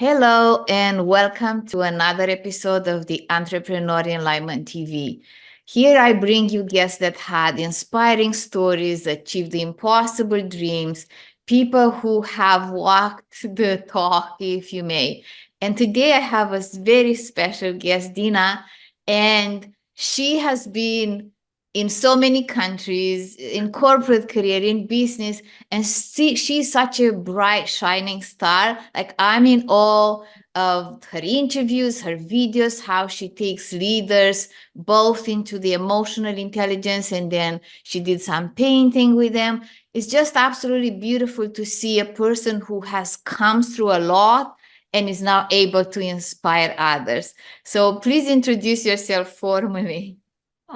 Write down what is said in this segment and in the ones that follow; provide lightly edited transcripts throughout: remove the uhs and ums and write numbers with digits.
Hello, and welcome to another episode of the Entrepreneur Enlightenment TV. Here I bring you guests that had inspiring stories, achieved the impossible dreams, people who have walked the talk, if you may. And today I have a very special guest, Dina, and she has been in so many countries, in corporate career, in business, and she's such a bright, shining star. Like, I'm in awe of her interviews, her videos, how she takes leaders both into the emotional intelligence, and then she did some painting with them. It's just absolutely beautiful to see a person who has come through a lot and is now able to inspire others. So please introduce yourself formally.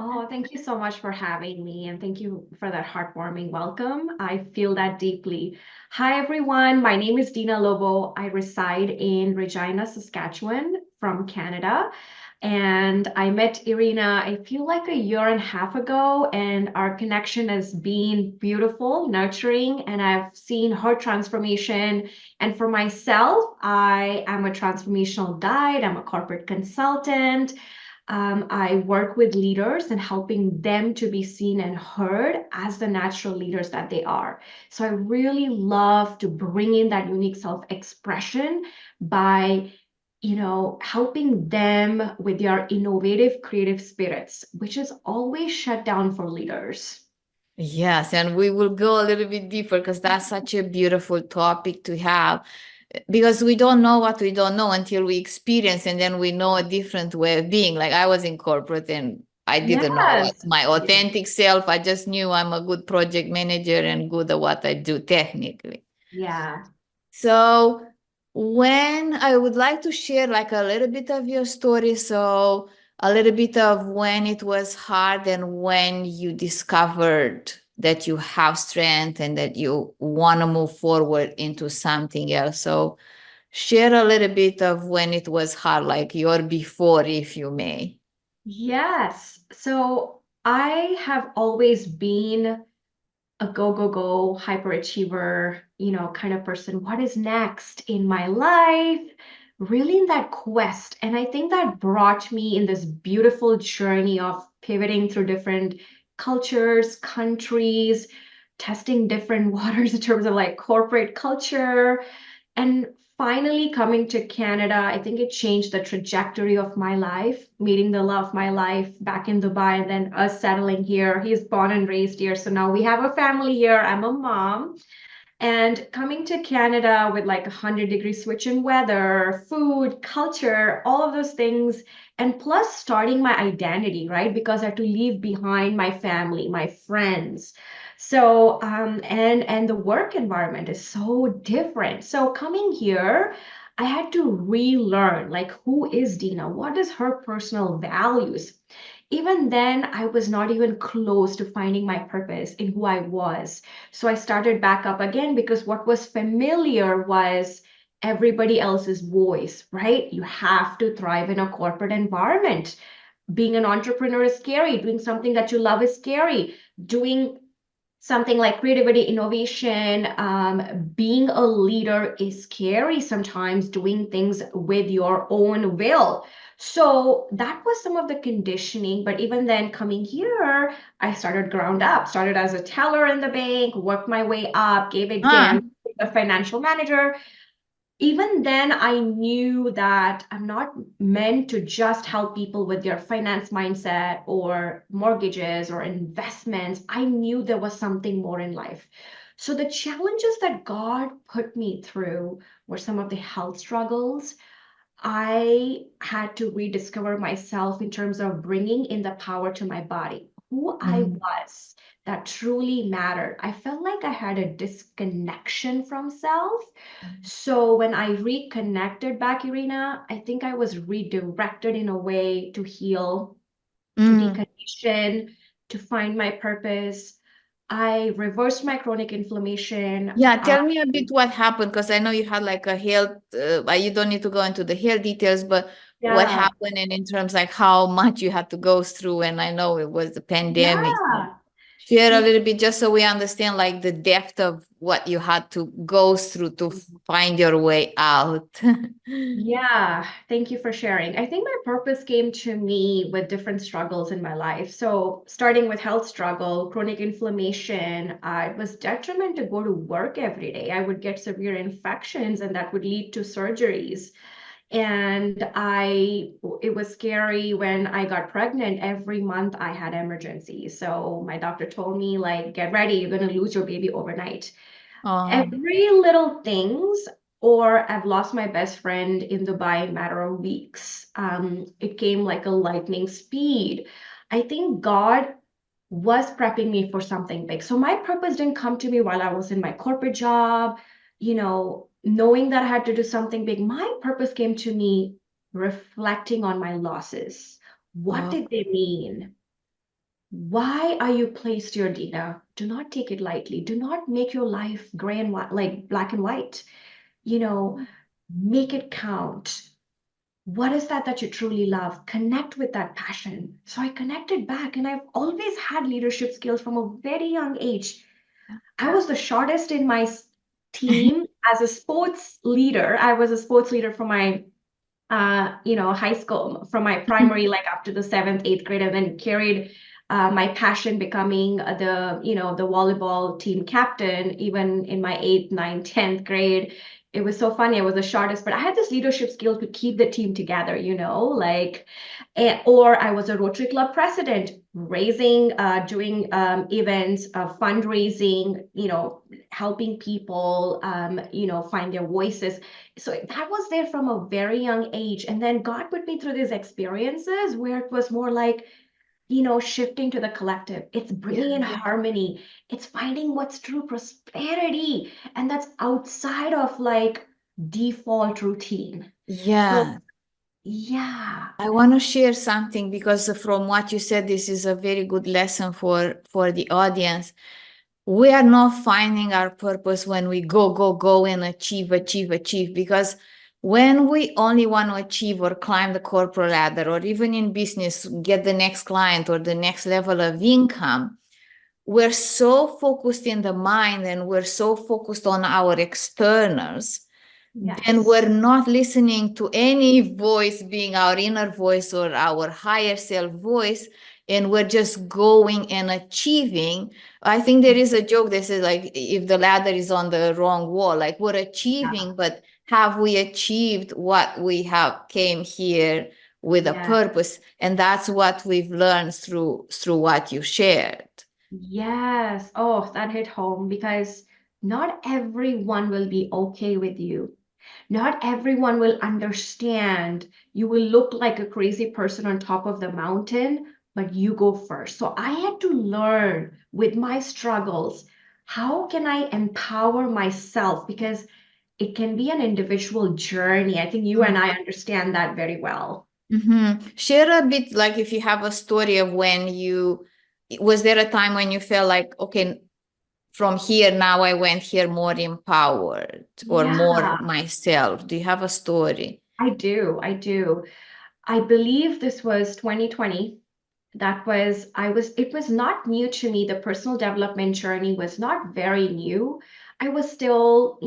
Oh, thank you so much for having me, and thank you for that heartwarming welcome. I feel that deeply. Hi, everyone. My name is Dina Lobo. I reside in Regina, Saskatchewan from Canada. And I met Irina, I feel like a year and a half ago, and our connection has been beautiful, nurturing, and I've seen her transformation. And for myself, I am a transformational guide, I'm a corporate consultant. I work with leaders and helping them to be seen and heard as the natural leaders that they are. So I really love to bring in that unique self-expression by, helping them with their innovative, creative spirits, which is always shut down for leaders. Yes, and we will go a little bit deeper because that's such a beautiful topic to have, because we don't know what we don't know until we experience, and then we know a different way of being. Like, I was in corporate and I didn't know what's Yes. my authentic self. I just knew I'm a good project manager and good at what I do technically. Yeah. So when I would like to share like a little bit of your story, so a little bit of when it was hard and when you discovered that you have strength and that you want to move forward into something else. So share a little bit of when it was hard, like your before, if you may. Yes. So I have always been a go, go, go, hyperachiever, kind of person. What is next in my life? Really in that quest. And I think that brought me in this beautiful journey of pivoting through different cultures, countries, testing different waters in terms of like corporate culture, and finally coming to Canada. I think it changed the trajectory of my life, meeting the love of my life back in Dubai, and then us settling here. He's born and raised here. So now we have a family here. I'm a mom. And coming to Canada with like 100-degree switch in weather, food, culture, all of those things. And plus starting my identity, right? Because I had to leave behind my family, my friends. So, and the work environment is so different. So coming here, I had to relearn like who is Dina? What is her personal values? Even then, I was not even close to finding my purpose in who I was. So I started back up again because what was familiar was everybody else's voice, right? You have to thrive in a corporate environment. Being an entrepreneur is scary. Doing something that you love is scary. Doing something like creativity, innovation, being a leader is scary sometimes, doing things with your own will. So that was some of the conditioning. But even then, coming here, I started ground up, started as a teller in the bank, worked my way up, gave Ah, exams, a financial manager. Even then, I knew that I'm not meant to just help people with their finance mindset or mortgages or investments. I knew there was something more in life. So the challenges that God put me through were some of the health struggles. I had to rediscover myself in terms of bringing in the power to my body, who I mm, was that truly mattered. I felt like I had a disconnection from self. So when I reconnected back, Irina, I think I was redirected in a way to heal, to mm. decondition, to find my purpose. I reversed my chronic inflammation. Yeah, tell me a bit what happened, because I know you had like a health, you don't need to go into the health details, but what Yeah. happened and in terms like how much you had to go through, and I know it was the pandemic. So Yeah. Share a little bit just so we understand like the depth of what you had to go through to find your way out. Yeah, thank you for sharing. I think my purpose came to me with different struggles in my life. So, starting with health struggle, chronic inflammation, it was detriment to go to work every day. I would get severe infections, and that would lead to surgeries. And it was scary when I got pregnant. Every month I had emergencies. So, my doctor told me, like, get ready, you're going to lose your baby overnight. Oh, Every little things, or I've lost my best friend in Dubai in a matter of weeks. It came like a lightning speed. I think God was prepping me for something big. So my purpose didn't come to me while I was in my corporate job, knowing that I had to do something big. My purpose came to me reflecting on my losses. What oh, did they mean? Why are you placed here, Dina? Do not take it lightly. Do not make your life gray and white, like black and white. You know, make it count. What is that you truly love? Connect with that passion. So I connected back, and I've always had leadership skills from a very young age. I was the shortest in my team as a sports leader. I was a sports leader for my high school, from my primary, like up to the seventh, eighth grade, and then carried my passion becoming the volleyball team captain, even in my eighth, ninth, 10th grade. It was so funny. I was the shortest, but I had this leadership skill to keep the team together, or I was a Rotary Club president, raising, doing events, fundraising, helping people, find their voices. So that was there from a very young age. And then God put me through these experiences where it was more like, shifting to the collective. It's bringing in harmony. It's finding what's true prosperity. And that's outside of like default routine. So, yeah. yeah. I want to share something because from what you said, this is a very good lesson for the audience. We are not finding our purpose when we go, go, go and achieve, achieve, achieve. Because when we only want to achieve or climb the corporate ladder, or even in business, get the next client or the next level of income, we're so focused in the mind and we're so focused on our externals, then Yes. we're not listening to any voice being our inner voice or our higher self voice, and we're just going and achieving. I think there is a joke that says like if the ladder is on the wrong wall, like we're Yeah. achieving, but have we achieved what we have came here with a Yeah. purpose? And that's what we've learned through what you shared. Yes. Oh, that hit home because not everyone will be okay with you. Not everyone will understand. You will look like a crazy person on top of the mountain, but you go first. So I had to learn with my struggles, how can I empower myself? Because it can be an individual journey. I think you and I understand that very well. Share a bit, like if you have a story of when was there a time when you felt like, okay, from here now I went here more empowered or more Yeah, myself? Do you have a story? I do. I do. I believe this was 2020. It was not new to me. The personal development journey was not very new. I was still,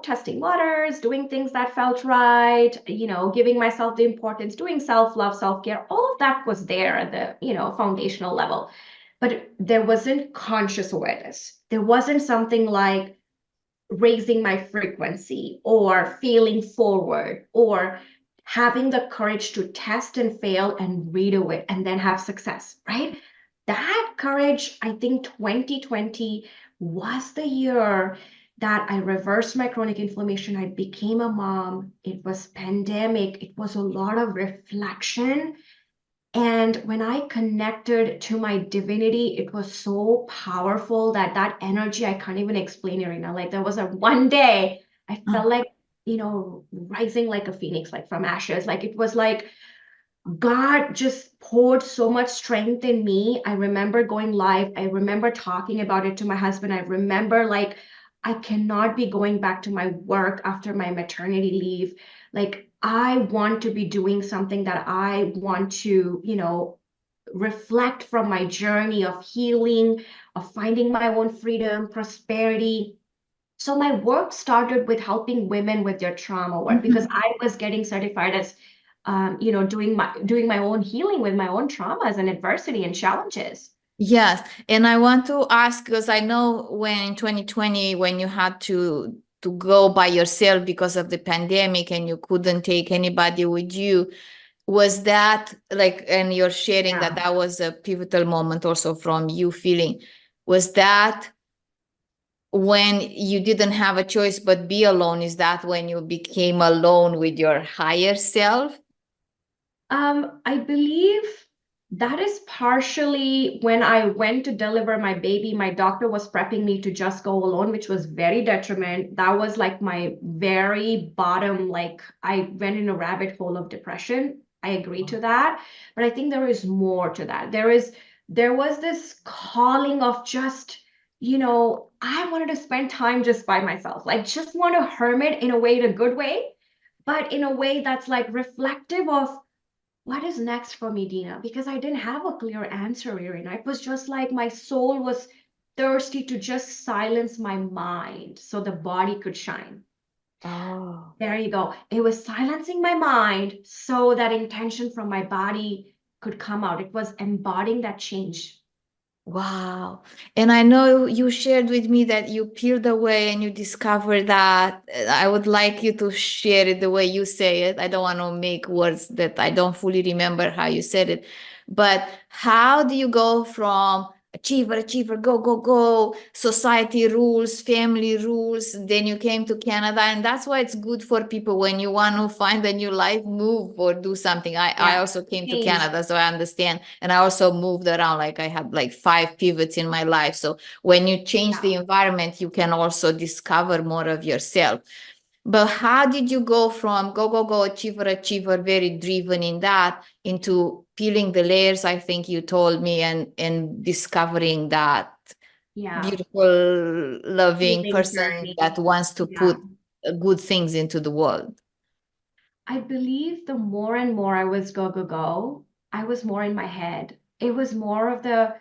testing waters, doing things that felt right, giving myself the importance, doing self-love, self-care. All of that was there at the, foundational level. But there wasn't conscious awareness. There wasn't something like raising my frequency or failing forward or having the courage to test and fail and redo it and then have success, right? That courage, I think 2020 was the year that I reversed my chronic inflammation. I became a mom. It was pandemic. It was a lot of reflection, and when I connected to my divinity, it was so powerful that energy, I can't even explain, Irina. Like there was a one day I felt like, rising like a phoenix, like from ashes. Like it was like God just poured so much strength in me. I remember going live. I remember talking about it to my husband. I remember like I cannot be going back to my work after my maternity leave. Like I want to be doing something that I want to, reflect from my journey of healing, of finding my own freedom, prosperity. So my work started with helping women with their trauma work because Mhm. I was getting certified as, doing my own healing with my own traumas and adversity and challenges. Yes, and I want to ask because I know when in 2020 when you had to go by yourself because of the pandemic and you couldn't take anybody with you, was that like, and you're sharing that Yeah. that was a pivotal moment also from you feeling, was that when you didn't have a choice but be alone? Is that when you became alone with your higher self? I believe that is partially when I went to deliver my baby. My doctor was prepping me to just go alone, which was very detriment. That was like my very bottom, like I went in a rabbit hole of depression. I agree to that. But I think there is more to that. There was this calling of just, I wanted to spend time just by myself, like just want to hermit in a way, in a good way, but in a way that's like reflective of what is next for me, Dina? Because I didn't have a clear answer, Irina. It was just like my soul was thirsty to just silence my mind so the body could shine. Oh. There you go. It was silencing my mind so that intention from my body could come out. It was embodying that change. Wow. And I know you shared with me that you peeled away and you discovered that. I would like you to share it the way you say it. I don't want to make words that I don't fully remember how you said it. But how do you go from achiever, achiever, go, go, go, society rules, family rules, then you came to Canada, and that's why it's good for people when you want to find a new life, move or do something. I Yeah. also came to Change. Canada, so I understand, and I also moved around, like I had like 5 pivots in my life. So when you change Yeah. the environment, you can also discover more of yourself. But how did you go from go, go, go, achiever, achiever, very driven in that, into peeling the layers, I think you told me, and discovering that Yeah. beautiful, loving Healing person that journey. wants to Yeah. put good things into the world? I believe the more and more I was go, go, go, I was more in my head. It was more of the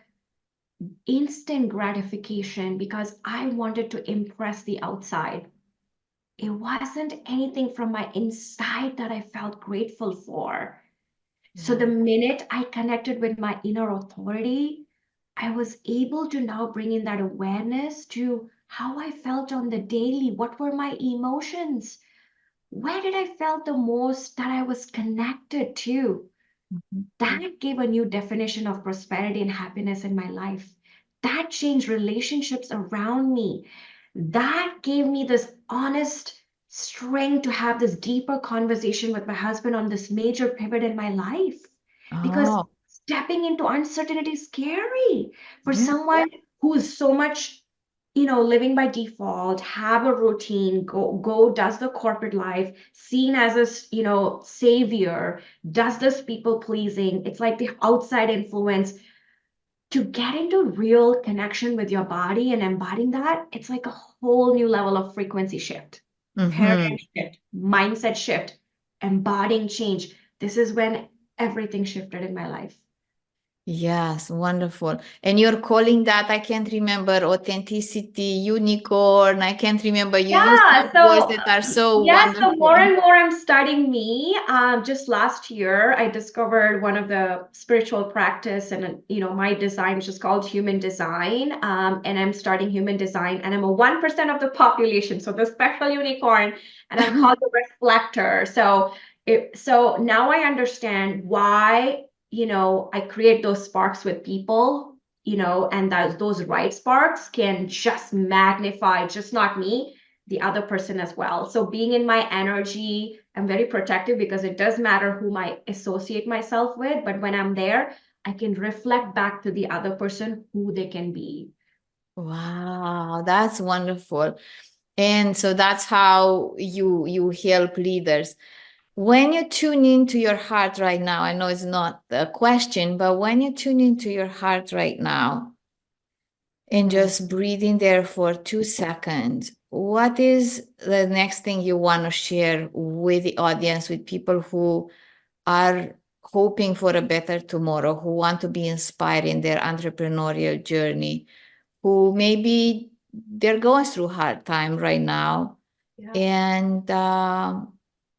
instant gratification because I wanted to impress the outside. It wasn't anything from my inside that I felt grateful for. So the Yeah. minute I connected with my inner authority, I was able to now bring in that awareness to how I felt on the daily. What were my emotions? Where did I felt the most that I was connected to? Mhm. That gave a new definition of prosperity and happiness in my life. That changed relationships around me. That gave me this honest strength to have this deeper conversation with my husband on this major pivot in my life. Because Oh, stepping into uncertainty is scary for yeah. someone who is so much, living by default, have a routine, go does the corporate life, seen as a savior, does this people pleasing. It's like the outside influence. To get into real connection with your body and embodying that, it's like a whole new level of frequency shift, paradigm Mm-hmm. shift, mindset shift, embodying change. This is when everything shifted in my life. Yes, wonderful. And you're calling that, I can't remember, authenticity, unicorn. I can't remember. You use Yeah, some words so that are so yes, so wonderful. more and more I'm studying me. Just last year, I discovered one of the spiritual practice, and my design, which is called human design. And I'm starting human design, and I'm a 1% of the population, so the special unicorn, and I'm called the reflector. So now I understand why, I create those sparks with people, and those right sparks can just magnify, just not me, the other person as well. So being in my energy, I'm very protective because it does matter whom I associate myself with. But when I'm there, I can reflect back to the other person who they can be. Wow, that's wonderful. And so that's how you help leaders. When you tune into your heart right now, I know it's not a question, but when you tune into your heart right now and Mhm. just breathe in there for 2 seconds, what is the next thing you want to share with the audience, with people who are hoping for a better tomorrow, who want to be inspired in their entrepreneurial journey, who maybe they're going through hard time right now. Yeah. And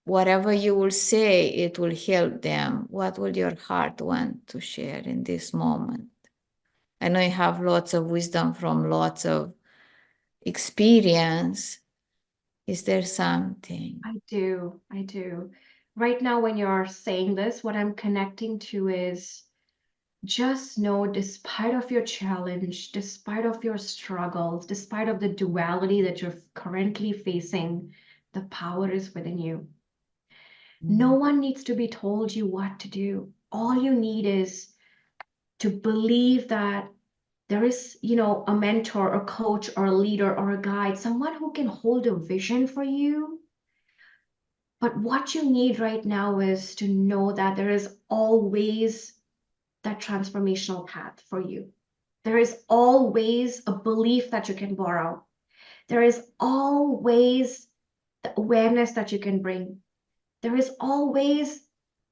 whatever you will say, it will help them. What will your heart want to share in this moment? I know you have lots of wisdom from lots of experience. Is there something? I do. I do. Right now, when you're saying this, what I'm connecting to is just know, despite of your challenge, despite of your struggles, despite of the duality that you're currently facing, the power is within you. No one needs to be told you what to do. All you need is to believe that there is, a mentor, a coach, or a leader, or a guide, someone who can hold a vision for you. But what you need right now is to know that there is always that transformational path for you. There is always a belief that you can borrow. There is always the awareness that you can bring. There is always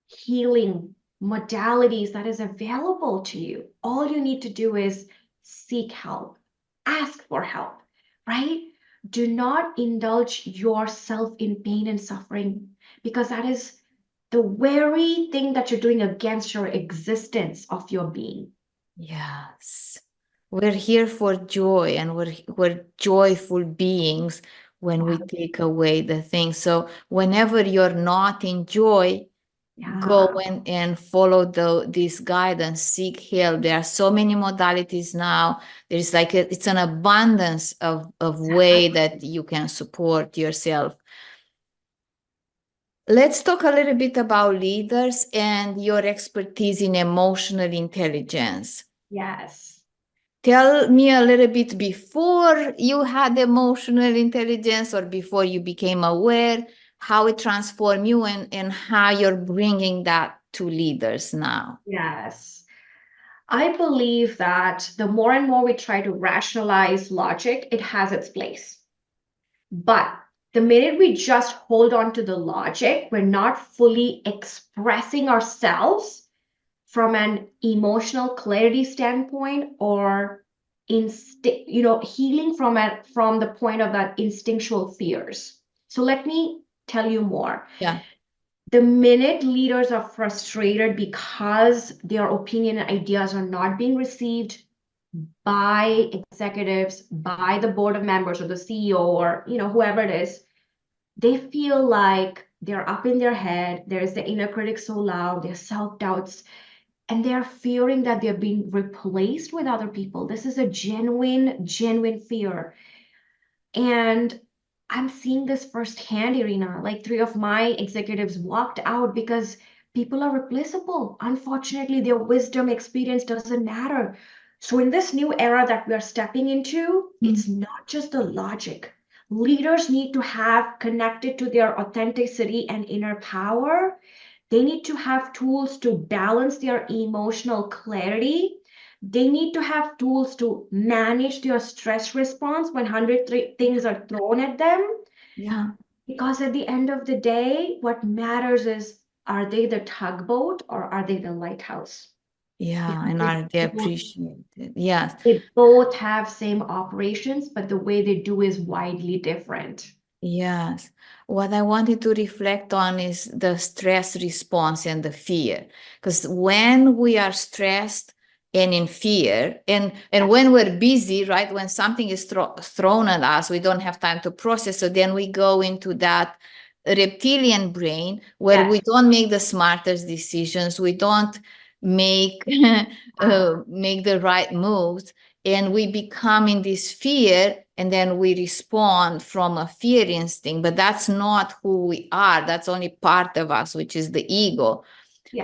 healing modalities that is available to you. All you need to do is seek help, ask for help, right? Do not indulge yourself in pain and suffering, because that is the very thing that you're doing against your existence of your being. Yes. We're here for joy, and we're joyful beings when we take away the things. So whenever you're not in joy, go and follow this guidance, seek help. There are so many modalities now. There's like it's an abundance of way that you can support yourself. Let's talk a little bit about leaders and your expertise in emotional intelligence. Yes. Tell me a little bit before you had emotional intelligence or before you became aware, how it transformed you and how you're bringing that to leaders now. Yes. I believe that the more and more we try to rationalize logic, it has its place. But the minute we just hold on to the logic, we're not fully expressing ourselves from an emotional clarity standpoint, or healing from the point of that instinctual fears. So let me tell you more. Yeah. The minute leaders are frustrated because their opinion and ideas are not being received by executives, by the board of members or the CEO, or whoever it is, they feel like they're up in their head. There's the inner critic so loud, their self-doubts, and they're fearing that they're being replaced with other people. This is a genuine fear. And I'm seeing this firsthand, Irina. Like 3 of my executives walked out because people are replaceable. Unfortunately, their wisdom, experience doesn't matter. So in this new era that we are stepping into, it's not just the logic. Leaders need to have connected to their authenticity and inner power. They need to have tools to balance their emotional clarity. They need to have tools to manage their stress response when 100 things are thrown at them. Yeah. Because at the end of the day, what matters is, are they the tugboat or are they the lighthouse? Yeah. Because And they are they both, appreciated? Yes. they both have same operations, but the way they do is widely different. Yes. What I wanted to reflect on is the stress response and the fear. Because when we are stressed and in fear, and when we're busy, right, when something is thrown at us, we don't have time to process. So then we go into that reptilian brain where we don't make the smartest decisions. We don't make make the right moves, and we become in this fear, and then we respond from a fear instinct. But that's not who we are. That's only part of us, which is the ego.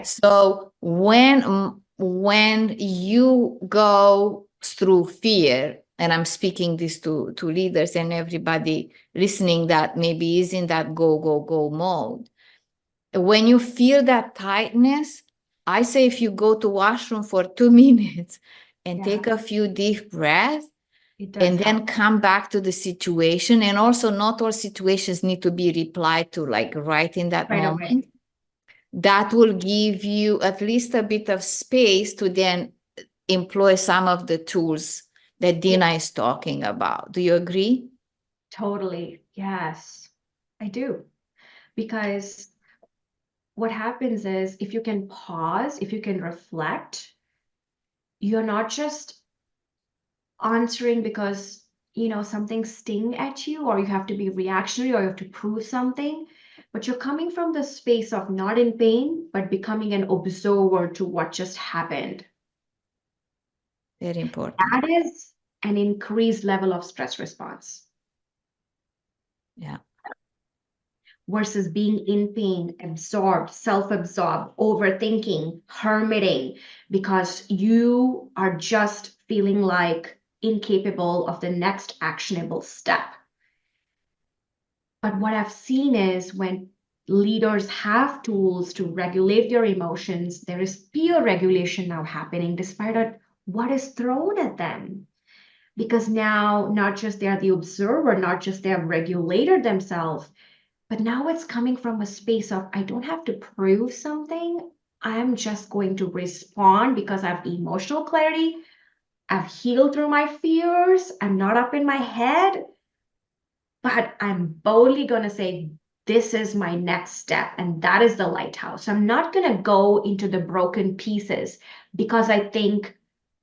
So when you go through fear, and I'm speaking this to leaders and everybody listening that maybe is in that go mode, when you feel that tightness, I say if you go to washroom for 2 minutes and take a few deep breaths, and then come back to the situation. And also not all situations need to be replied to like right in that moment. that will give you at least a bit of space to then employ some of the tools that Dina is talking about. Do you agree? Totally. Yes, I do. Because what happens is if you can pause, if you can reflect, you're not just answering because, something sting at you or you have to be reactionary or you have to prove something, but you're coming from the space of not in pain, but becoming an observer to what just happened. Very important. That is an increased level of stress response. Yeah. Versus being in pain, absorbed, self-absorbed, overthinking, hermiting, because you are just feeling like incapable of the next actionable step. But what I've seen is when leaders have tools to regulate their emotions, there is peer regulation now happening despite what is thrown at them. Because now, not just they're the observer, not just they have regulated themselves, but now it's coming from a space of, I don't have to prove something. I'm just going to respond because I have emotional clarity. I've healed through my fears. I'm not up in my head, but I'm boldly going to say, this is my next step. And that is the lighthouse. I'm not going to go into the broken pieces because I think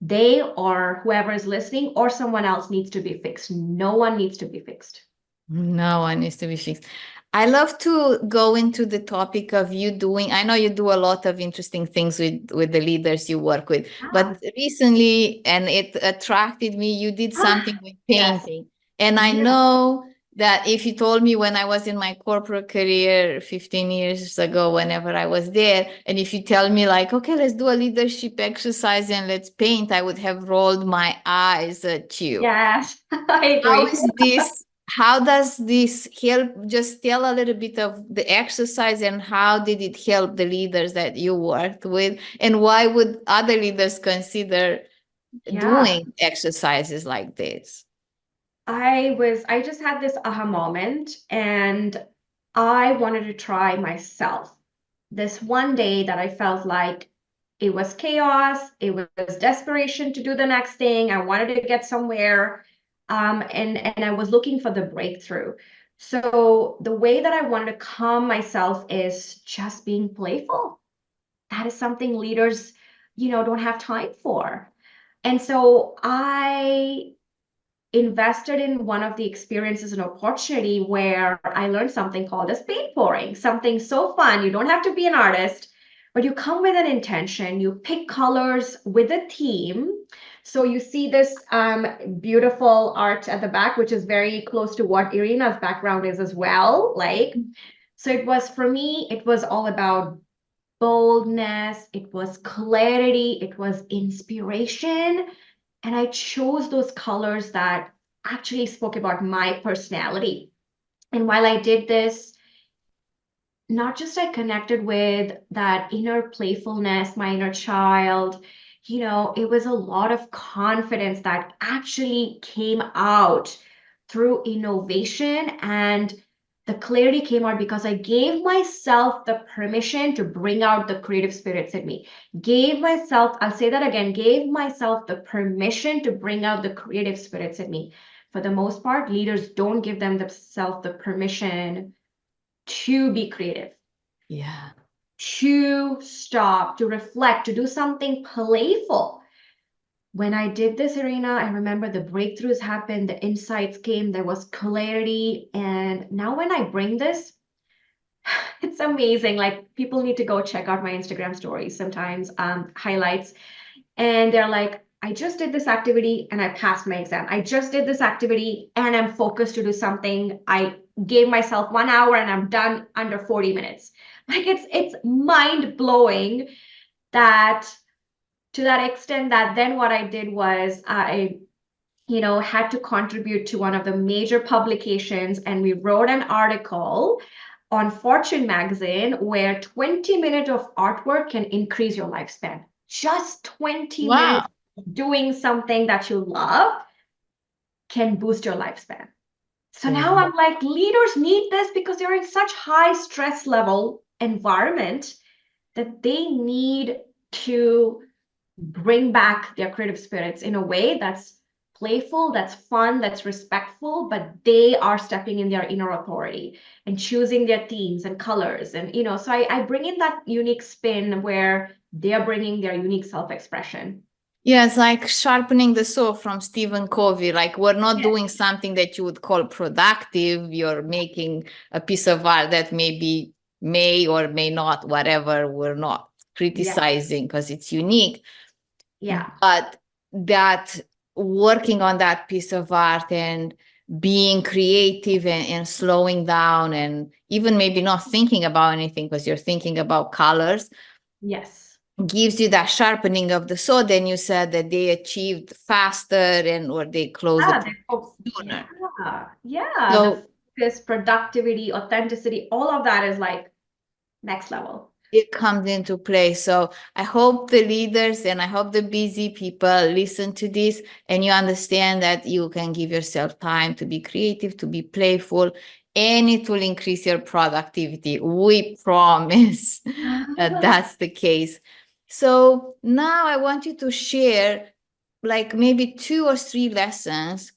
they or whoever is listening or someone else needs to be fixed. No one needs to be fixed. No one needs to be fixed. I love to go into the topic of you doing, I know you do a lot of interesting things with the leaders you work with, but recently, and it attracted me, you did something with Yes. painting. And I Yeah. know that if you told me when I was in my corporate career 15 years ago, whenever I was there, and if you tell me like, okay, let's do a leadership exercise and let's paint, I would have rolled my eyes at you. Yes, I How agree. is this? How does this help? Just tell a little bit of the exercise and how did it help the leaders that you worked with? And why would other leaders consider Yeah. doing exercises like this? I just had this aha moment and I wanted to try myself. This one day that I felt like it was chaos, it was desperation to do the next thing. I wanted to get somewhere. And I was looking for the breakthrough. So the way that I wanted to calm myself is just being playful. That is something leaders, don't have time for. And so I invested in one of the experiences and opportunity where I learned something called as paint pouring, something so fun. You don't have to be an artist, but you come with an intention. You pick colors with a theme. So you see this beautiful art at the back, which is very close to what Irina's background is as well. So it was for me, it was all about boldness, it was clarity, it was inspiration. And I chose those colors that actually spoke about my personality. And while I did this, not just I connected with that inner playfulness, my inner child, it was a lot of confidence that actually came out through innovation, and the clarity came out because I gave myself the permission to bring out the creative spirits in me. Gave myself, I'll say that again, gave myself the permission to bring out the creative spirits in me. For the most part, leaders don't give themselves the permission to be creative, Yeah. to stop, to reflect, to do something playful. When I did this, Irina, I remember the breakthroughs happened, the insights came, there was clarity. And now when I bring this, it's amazing. Like people need to go check out my Instagram stories sometimes, highlights. And they're like, I just did this activity and I passed my exam. I just did this activity and I'm focused to do something. I gave myself 1 hour and I'm done under 40 minutes. Like it's mind blowing that to that extent that then what I did was I had to contribute to one of the major publications and we wrote an article on Fortune magazine where 20 minutes of artwork can increase your lifespan. Just 20 Wow. minutes doing something that you love can boost your lifespan. So now Yeah. I'm like, leaders need this because they're in such high stress level environment. that they need to bring back their creative spirits in a way that's playful, that's fun, that's respectful, but they are stepping in their inner authority and choosing their themes and colors. And, so I bring in that unique spin where they're bringing their unique self-expression. Yeah, it's like sharpening the saw from Stephen Covey. Like, we're not doing something that you would call productive. You're making a piece of art that maybe may or may not, whatever. We're not criticizing because it's unique. Yeah. But that working on that piece of art and being creative and slowing down and even maybe not thinking about anything because you're thinking about colors. Yes. Gives you that sharpening of the saw. Then you said that they achieved faster or they closed the sooner. Yeah. So The focus, productivity, authenticity, all of that is like next level. it comes into play. So I hope the leaders and I hope the busy people listen to this and you understand that you can give yourself time to be creative, to be playful, and it will increase your productivity. We promise that that's the case. So now I want you to share like maybe 2 or 3 lessons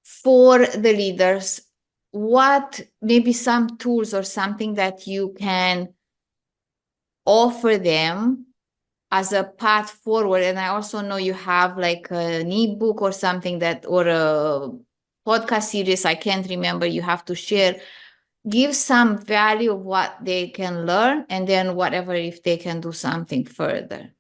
for the leaders. What maybe some tools or something that you can offer them as a path forward. And I also know you have like an ebook or something that, or a podcast series, I can't remember, you have to share. Give some value of what they can learn and then whatever if they can do something further.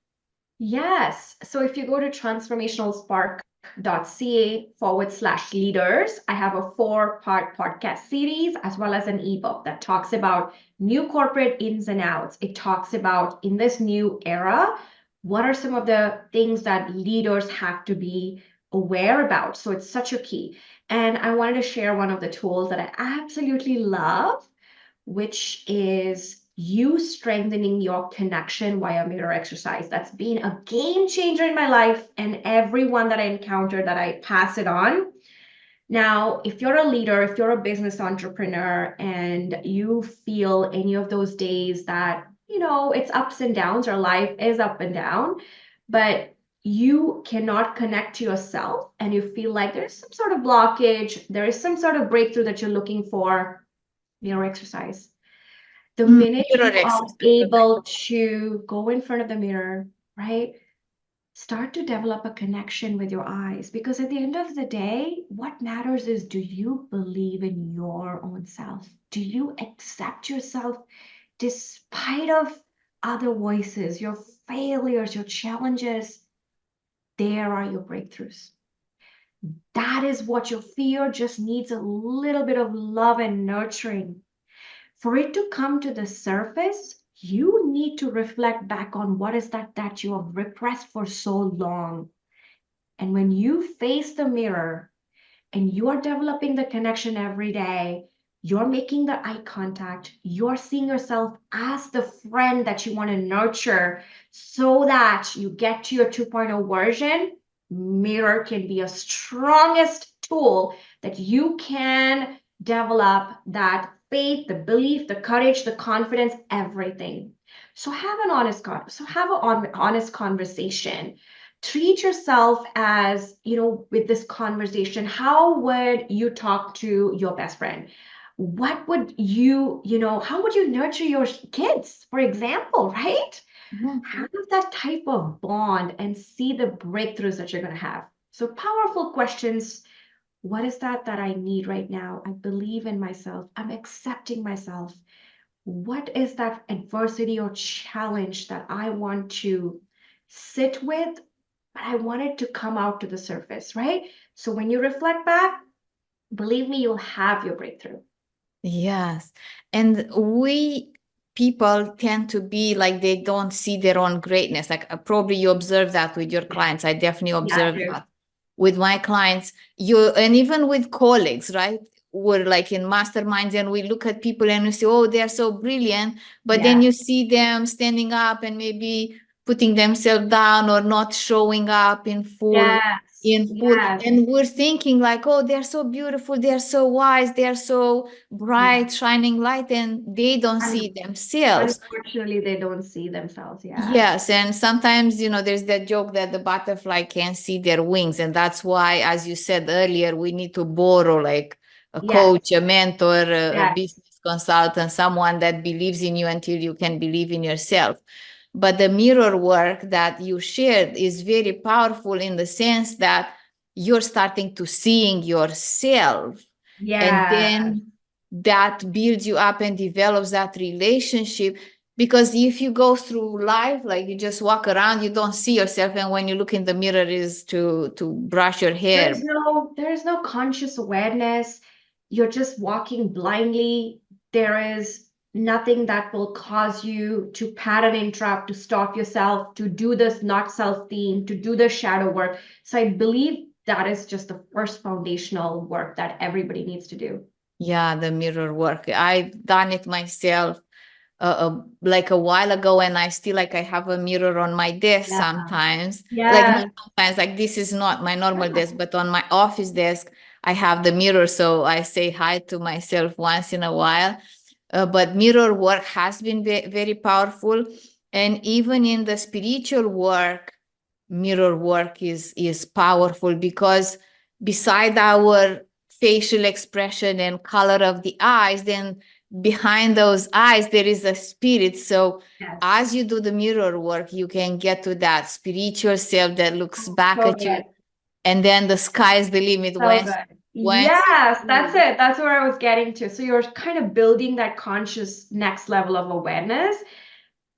Yes. So if you go to transformationalspark.ca/leaders, I have a 4-part podcast series as well as an ebook that talks about new corporate ins and outs. It talks about in this new era, what are some of the things that leaders have to be aware about? So it's such a key. And I wanted to share one of the tools that I absolutely love, which is you strengthening your connection via mirror exercise. That's been a game changer in my life, and everyone that I encounter that I pass it on. Now, if you're a leader, if you're a business entrepreneur, and you feel any of those days that, it's ups and downs, or life is up and down, but you cannot connect to yourself and you feel like there's some sort of blockage, there is some sort of breakthrough that you're looking for, mirror exercise. The minute Mirror you are exercise. able to go in front of the mirror, right? Start to develop a connection with your eyes, because at the end of the day, what matters is, do you believe in your own self? Do you accept yourself despite of other voices, your failures, your challenges? There are your breakthroughs. That is what your fear just needs, a little bit of love and nurturing. For it to come to the surface, you need to reflect back on what is that you have repressed for so long. And when you face the mirror and you are developing the connection every day, you're making the eye contact, you're seeing yourself as the friend that you want to nurture so that you get to your 2.0 version. Mirror can be a strongest tool that you can develop that faith, the belief, the courage, the confidence, everything. So have an honest conversation. Treat yourself as, with this conversation, how would you talk to your best friend? What would how would you nurture your kids, for example, right? Have that type of bond and see the breakthroughs that you're going to have. So powerful questions. What is that I need right now? I believe in myself. I'm accepting myself. What is that adversity or challenge that I want to sit with, but I want it to come out to the surface, right? So when you reflect back, believe me, you'll have your breakthrough. Yes. And we people tend to be like they don't see their own greatness. Like probably you observe that with your clients. I definitely observe that with my clients. And even with colleagues, right? We're like in masterminds and we look at people and we say, oh, they're so brilliant. But then you see them standing up and maybe putting themselves down or not showing up in full in full, Yes. and we're thinking like, oh, they're so beautiful, they're so wise, they're so Yeah. bright, shining light, and they don't see Un- themselves. Unfortunately, they don't see themselves. Yeah. Yes, and sometimes, there's that joke that the butterfly can't see their wings. And that's why, as you said earlier, we need to borrow like a Yes. coach, a mentor, a Yes. business consultant, someone that believes in you until you can believe in yourself. But the mirror work that you shared is very powerful in the sense that you're starting to seeing yourself, and Yeah. then that builds you up and develops that relationship. Because if you go through life like you just walk around, you don't see yourself, and when you look in the mirror is to brush your hair. There is no conscious awareness. You're just walking blindly. There is nothing that will cause you to pattern interrupt, to stop yourself, to do this not self theme, to do the shadow work. So I believe that is just the first foundational work that everybody needs to do. Yeah, the mirror work, I've done it myself like a while ago, and I still like I have a mirror on my desk Yeah. sometimes. Like Yeah. not sometimes, like this is not my normal desk, but on my office desk I have the mirror, so I say hi to myself once in a while. But mirror work has been very powerful, and even in the spiritual work, mirror work is powerful, because beside our facial expression and color of the eyes, then behind those eyes there is a spirit. So Yes. as you do the mirror work, you can get to that spiritual self that looks back So at you, good. and then the sky is the limit So once good. once you Yes, that's see. it. That's where I was getting to. So you're kind of building that conscious next level of awareness.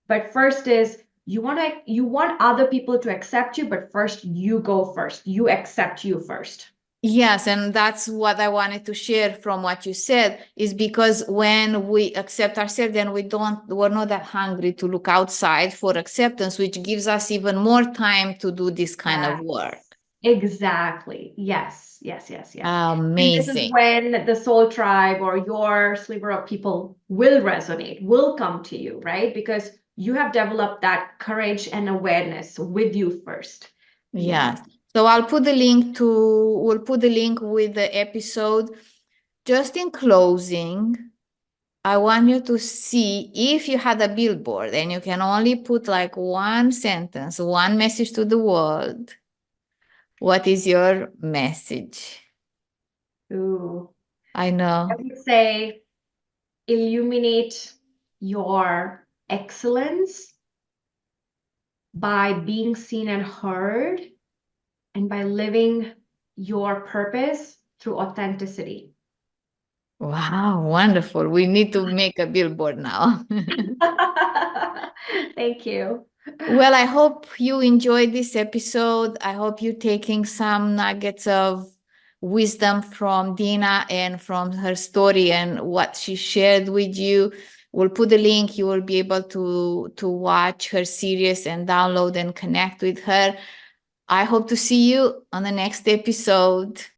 But first is you want other people to accept you, but first you go first. You accept you first. Yes, and that's what I wanted to share from what you said, is because when we accept ourselves, then we're not that hungry to look outside for acceptance, which gives us even more time to do this kind of Yes. work. Exactly. Yes. Yes. Yes. Yes. And this is Amazing. when the soul tribe or your sliver of people will resonate, will come to you, right? Because you have developed that courage and awareness with you first. Yeah. Yes. So we'll put the link with the episode. Just in closing, I want you to see, if you had a billboard and you can only put like one sentence, one message to the world, what is your message? Ooh. I I know. would say illuminate your excellence by being seen and heard and by living your purpose through authenticity. Wow, wonderful. We need to make a billboard now. Thank you. Well, I hope you enjoyed this episode. I hope you're taking some nuggets of wisdom from Dina and from her story and what she shared with you. We'll put the link. You will be able to watch her series and download and connect with her. I hope to see you on the next episode.